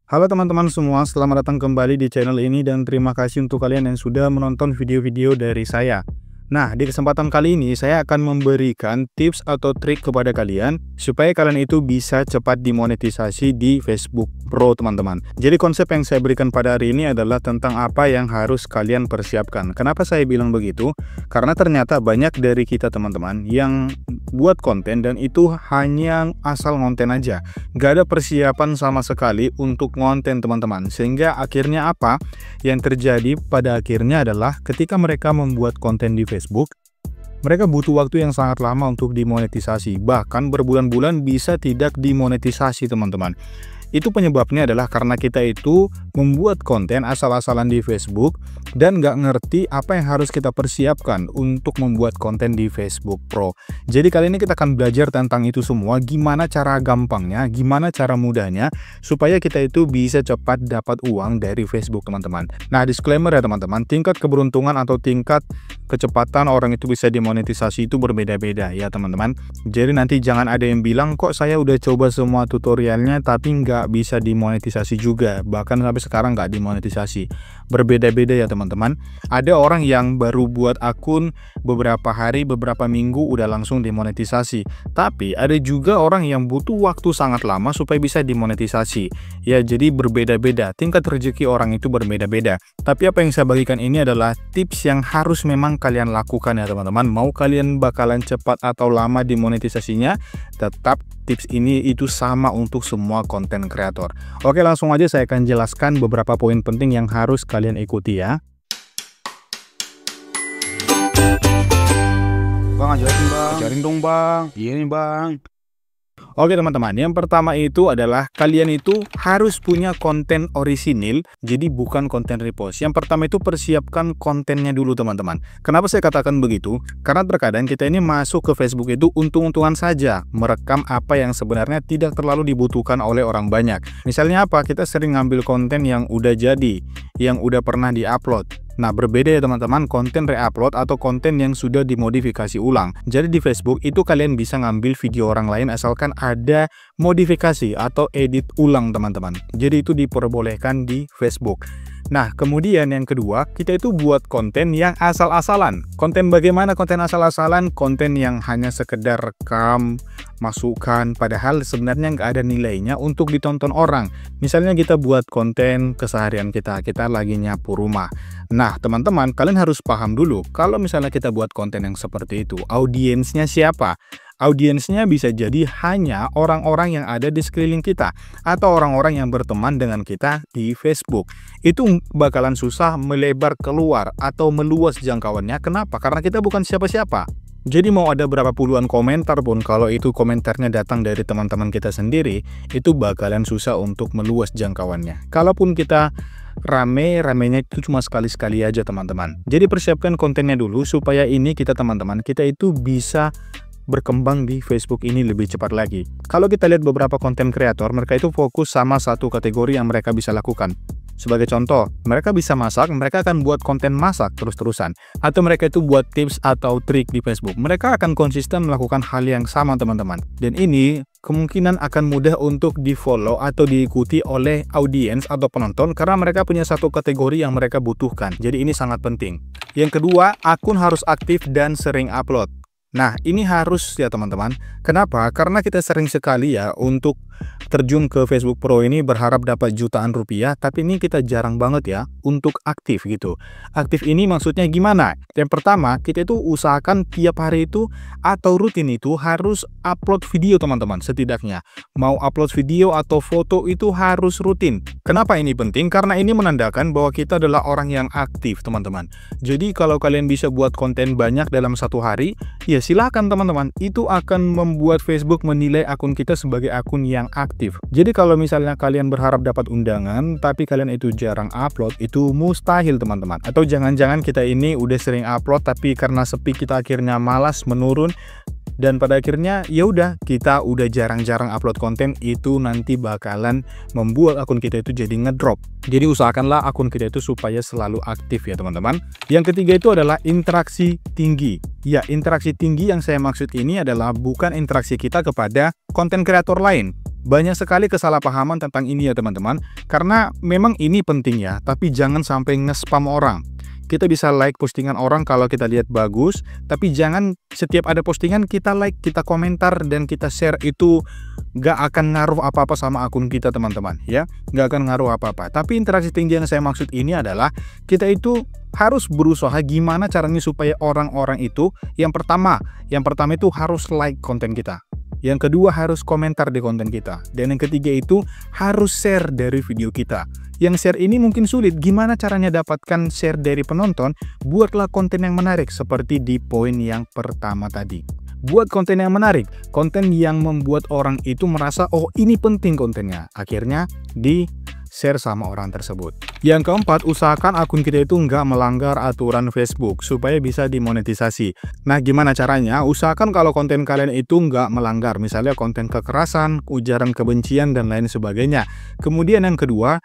Halo teman-teman semua, selamat datang kembali di channel ini dan terima kasih untuk kalian yang sudah menonton video-video dari saya. Nah, di kesempatan kali ini saya akan memberikan tips atau trik kepada kalian supaya kalian itu bisa cepat dimonetisasi di Facebook Pro, teman-teman. Jadi konsep yang saya berikan pada hari ini adalah tentang apa yang harus kalian persiapkan. Kenapa saya bilang begitu? Karena ternyata banyak dari kita teman-teman yang buat konten dan itu hanya asal ngonten aja. Gak ada persiapan sama sekali untuk ngonten, teman-teman. Sehingga akhirnya apa? Yang terjadi pada akhirnya adalah ketika mereka membuat konten di Facebook, mereka butuh waktu yang sangat lama untuk dimonetisasi. Bahkan berbulan-bulan bisa tidak dimonetisasi, teman-teman. Itu penyebabnya adalah karena kita itu membuat konten asal-asalan di Facebook dan nggak ngerti apa yang harus kita persiapkan untuk membuat konten di Facebook Pro. Jadi kali ini kita akan belajar tentang itu semua, gimana cara gampangnya, gimana cara mudahnya, supaya kita itu bisa cepat dapat uang dari Facebook, teman-teman. Nah, disclaimer ya teman-teman, tingkat keberuntungan atau tingkat kecepatan orang itu bisa dimonetisasi itu berbeda-beda ya teman-teman. Jadi nanti jangan ada yang bilang, kok saya udah coba semua tutorialnya tapi nggak bisa dimonetisasi juga, bahkan sampai sekarang nggak dimonetisasi. Berbeda-beda ya teman-teman. Ada orang yang baru buat akun beberapa hari, beberapa minggu udah langsung dimonetisasi. Tapi ada juga orang yang butuh waktu sangat lama supaya bisa dimonetisasi. Ya, jadi berbeda-beda. Tingkat rezeki orang itu berbeda-beda. Tapi apa yang saya bagikan ini adalah tips yang harus memang kalian lakukan ya teman-teman. Mau kalian bakalan cepat atau lama dimonetisasinya, tetap tips ini itu sama untuk semua konten kreator. Oke, langsung aja saya akan jelaskan beberapa poin penting yang harus kalian ikuti ya. Bang, ajarin dong bang. Iya nih bang. Oke teman-teman, yang pertama itu adalah kalian itu harus punya konten orisinil, jadi bukan konten repost. Yang pertama itu persiapkan kontennya dulu teman-teman. Kenapa saya katakan begitu? Karena terkadang kita ini masuk ke Facebook itu untung-untungan saja, merekam apa yang sebenarnya tidak terlalu dibutuhkan oleh orang banyak. Misalnya apa? Kita sering ngambil konten yang udah jadi, yang udah pernah diupload. Nah, berbeda ya teman-teman, konten reupload atau konten yang sudah dimodifikasi ulang. Jadi di Facebook itu kalian bisa ngambil video orang lain asalkan ada modifikasi atau edit ulang teman-teman. Jadi itu diperbolehkan di Facebook. Nah, kemudian yang kedua, kita itu buat konten yang asal-asalan. Konten bagaimana konten asal-asalan? Konten yang hanya sekedar rekam, masukkan, padahal sebenarnya nggak ada nilainya untuk ditonton orang. Misalnya kita buat konten keseharian kita lagi nyapu rumah. Nah, teman-teman, kalian harus paham dulu, kalau misalnya kita buat konten yang seperti itu, audiensnya siapa? Audiensnya bisa jadi hanya orang-orang yang ada di sekeliling kita atau orang-orang yang berteman dengan kita di Facebook. Itu bakalan susah melebar keluar atau meluas jangkauannya. Kenapa? Karena kita bukan siapa-siapa. Jadi mau ada berapa puluhan komentar pun, kalau itu komentarnya datang dari teman-teman kita sendiri, itu bakalan susah untuk meluas jangkauannya. Kalaupun kita ramenya itu cuma sekali-sekali aja teman-teman. Jadi persiapkan kontennya dulu supaya ini kita teman-teman, kita itu bisa berkembang di Facebook ini lebih cepat lagi. Kalau kita lihat beberapa konten kreator, mereka itu fokus sama satu kategori yang mereka bisa lakukan. Sebagai contoh, mereka bisa masak, mereka akan buat konten masak terus-terusan. Atau mereka itu buat tips atau trik di Facebook. Mereka akan konsisten melakukan hal yang sama teman-teman. Dan ini kemungkinan akan mudah untuk di-follow atau diikuti oleh audiens atau penonton karena mereka punya satu kategori yang mereka butuhkan. Jadi ini sangat penting. Yang kedua, akun harus aktif dan sering upload. Nah, ini harus ya teman-teman. Kenapa? Karena kita sering sekali ya untuk terjun ke Facebook Pro ini berharap dapat jutaan rupiah, tapi ini kita jarang banget ya untuk aktif gitu. Aktif ini maksudnya gimana? Yang pertama, kita itu usahakan tiap hari itu atau rutin itu harus upload video teman-teman setidaknya. Mau upload video atau foto itu harus rutin. Kenapa ini penting? Karena ini menandakan bahwa kita adalah orang yang aktif teman-teman. Jadi kalau kalian bisa buat konten banyak dalam satu hari, ya silakan teman-teman. Itu akan membuat Facebook menilai akun kita sebagai akun yang aktif. Jadi kalau misalnya kalian berharap dapat undangan tapi kalian itu jarang upload, itu mustahil teman-teman. Atau jangan-jangan kita ini udah sering upload tapi karena sepi kita akhirnya malas menurun dan pada akhirnya ya udah kita udah jarang-jarang upload konten, itu nanti bakalan membuat akun kita itu jadi ngedrop. Jadi usahakanlah akun kita itu supaya selalu aktif ya teman-teman. Yang ketiga itu adalah interaksi tinggi. Ya, interaksi tinggi yang saya maksud ini adalah bukan interaksi kita kepada konten kreator lain. Banyak sekali kesalahpahaman tentang ini ya teman-teman, karena memang ini penting ya, tapi jangan sampai nge-spam orang. Kita bisa like postingan orang kalau kita lihat bagus, tapi jangan setiap ada postingan kita like, kita komentar, dan kita share. Itu gak akan ngaruh apa-apa sama akun kita teman-teman ya, gak akan ngaruh apa-apa. Tapi interaksi tinggi yang saya maksud ini adalah kita itu harus berusaha gimana caranya supaya orang-orang itu yang pertama itu harus like konten kita. Yang kedua harus komentar di konten kita. Dan yang ketiga itu harus share dari video kita. Yang share ini mungkin sulit. Gimana caranya dapatkan share dari penonton? Buatlah konten yang menarik seperti di poin yang pertama tadi. Buat konten yang menarik, konten yang membuat orang itu merasa, oh ini penting kontennya. Akhirnya di-share sama orang tersebut. Yang keempat, usahakan akun kita itu nggak melanggar aturan Facebook supaya bisa dimonetisasi. Nah, gimana caranya? Usahakan kalau konten kalian itu nggak melanggar, misalnya konten kekerasan, ujaran kebencian, dan lain sebagainya. Kemudian yang kedua,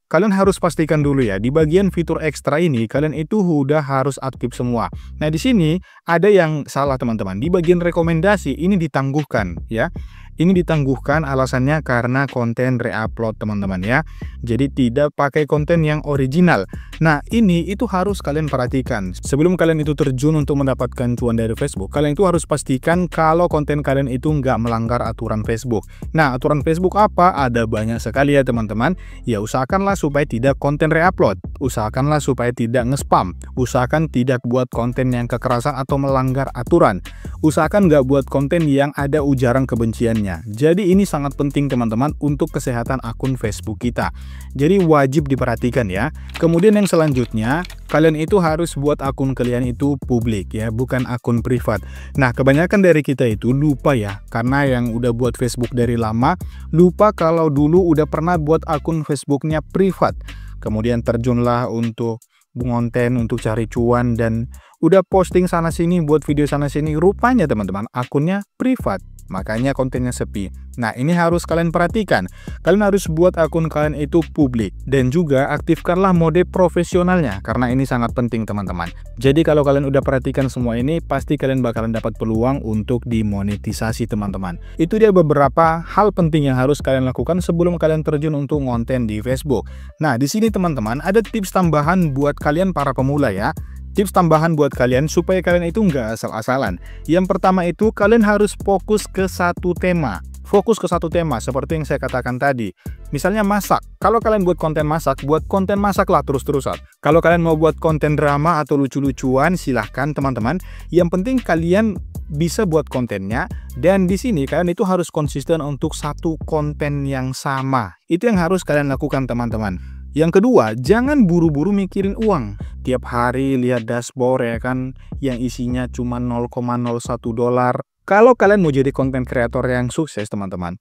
kalian harus pastikan dulu ya, di bagian fitur ekstra ini kalian itu udah harus aktif semua. Nah, di sini ada yang salah teman-teman. Di bagian rekomendasi ini ditangguhkan ya. Ini ditangguhkan alasannya karena konten reupload teman-teman ya. Jadi tidak pakai konten yang original. Nah, ini itu harus kalian perhatikan. Sebelum kalian itu terjun untuk mendapatkan cuan dari Facebook, kalian itu harus pastikan kalau konten kalian itu nggak melanggar aturan Facebook. Nah, aturan Facebook apa? Ada banyak sekali ya teman-teman. Ya, usahakanlah supaya tidak konten reupload. Usahakanlah supaya tidak nge-spam. Usahakan tidak buat konten yang kekerasan atau melanggar aturan. Usahakan nggak buat konten yang ada ujaran kebenciannya. Jadi ini sangat penting teman-teman untuk kesehatan akun Facebook kita. Jadi wajib diperhatikan ya. Kemudian yang selanjutnya, kalian itu harus buat akun kalian itu publik ya, bukan akun privat. Nah, kebanyakan dari kita itu lupa ya, karena yang udah buat Facebook dari lama, lupa kalau dulu udah pernah buat akun Facebooknya privat. Kemudian terjunlah untuk konten, untuk cari cuan, dan udah posting sana sini, buat video sana sini, rupanya teman-teman akunnya privat. Makanya kontennya sepi. Nah, ini harus kalian perhatikan. Kalian harus buat akun kalian itu publik. Dan juga aktifkanlah mode profesionalnya, karena ini sangat penting teman-teman. Jadi kalau kalian udah perhatikan semua ini, pasti kalian bakalan dapat peluang untuk dimonetisasi teman-teman. Itu dia beberapa hal penting yang harus kalian lakukan sebelum kalian terjun untuk konten di Facebook. Nah, di sini teman-teman ada tips tambahan buat kalian para pemula ya. Tips tambahan buat kalian supaya kalian itu nggak asal-asalan. Yang pertama itu kalian harus fokus ke satu tema. Fokus ke satu tema seperti yang saya katakan tadi. Misalnya masak. Kalau kalian buat konten masaklah terus-terusan. Kalau kalian mau buat konten drama atau lucu-lucuan, silahkan teman-teman. Yang penting kalian bisa buat kontennya, dan di sini kalian itu harus konsisten untuk satu konten yang sama. Itu yang harus kalian lakukan teman-teman. Yang kedua, jangan buru-buru mikirin uang. Tiap hari lihat dashboard ya kan, yang isinya cuma 0,01 dolar. Kalau kalian mau jadi konten kreator yang sukses teman-teman,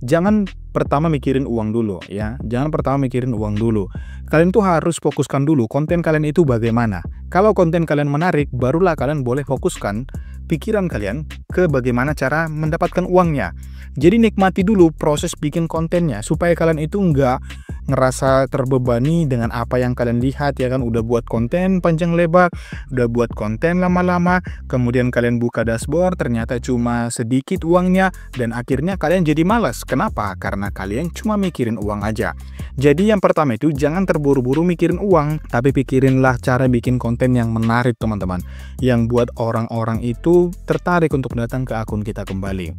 jangan pertama mikirin uang dulu ya. Jangan pertama mikirin uang dulu. Kalian tuh harus fokuskan dulu konten kalian itu bagaimana. Kalau konten kalian menarik, barulah kalian boleh fokuskan pikiran kalian ke bagaimana cara mendapatkan uangnya. Jadi nikmati dulu proses bikin kontennya supaya kalian itu nggak ngerasa terbebani dengan apa yang kalian lihat ya kan. Udah buat konten panjang lebar, udah buat konten lama-lama, kemudian kalian buka dashboard ternyata cuma sedikit uangnya, dan akhirnya kalian jadi malas. Kenapa? Karena kalian cuma mikirin uang aja. Jadi yang pertama itu jangan terburu-buru mikirin uang, tapi pikirinlah cara bikin konten yang menarik teman-teman, yang buat orang-orang itu tertarik untuk datang ke akun kita kembali.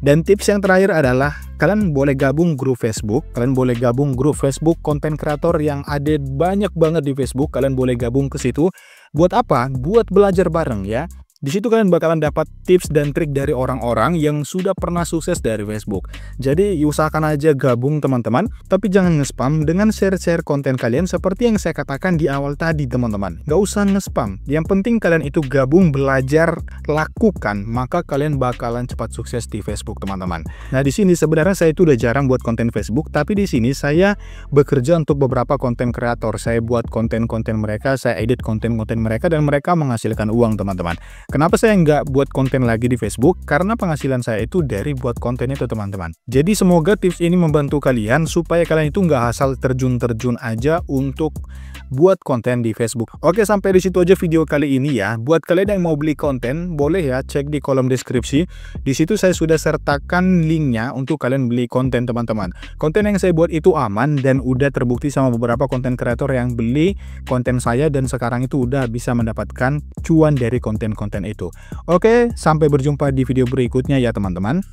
Dan tips yang terakhir adalah kalian boleh gabung grup Facebook. Kalian boleh gabung grup Facebook konten kreator yang ada banyak banget di Facebook. Kalian boleh gabung ke situ. Buat apa? Buat belajar bareng ya. Di situ kalian bakalan dapat tips dan trik dari orang-orang yang sudah pernah sukses dari Facebook. Jadi usahakan aja gabung teman-teman, tapi jangan nge-spam dengan share-share konten kalian seperti yang saya katakan di awal tadi teman-teman. Gak usah nge-spam. Yang penting kalian itu gabung, belajar, lakukan, maka kalian bakalan cepat sukses di Facebook teman-teman. Nah, di sini sebenarnya saya itu udah jarang buat konten Facebook, tapi di sini saya bekerja untuk beberapa konten kreator. Saya buat konten-konten mereka, saya edit konten-konten mereka, dan mereka menghasilkan uang teman-teman. Kenapa saya nggak buat konten lagi di Facebook? Karena penghasilan saya itu dari buat konten itu teman-teman. Jadi semoga tips ini membantu kalian supaya kalian itu nggak asal terjun-terjun aja untuk buat konten di Facebook. Oke, sampai di situ aja video kali ini ya. Buat kalian yang mau beli konten, boleh ya cek di kolom deskripsi. Di situ saya sudah sertakan linknya untuk kalian beli konten teman-teman. Konten yang saya buat itu aman dan udah terbukti sama beberapa konten kreator yang beli konten saya dan sekarang itu udah bisa mendapatkan cuan dari konten-konten itu. Oke, sampai berjumpa di video berikutnya ya teman-teman.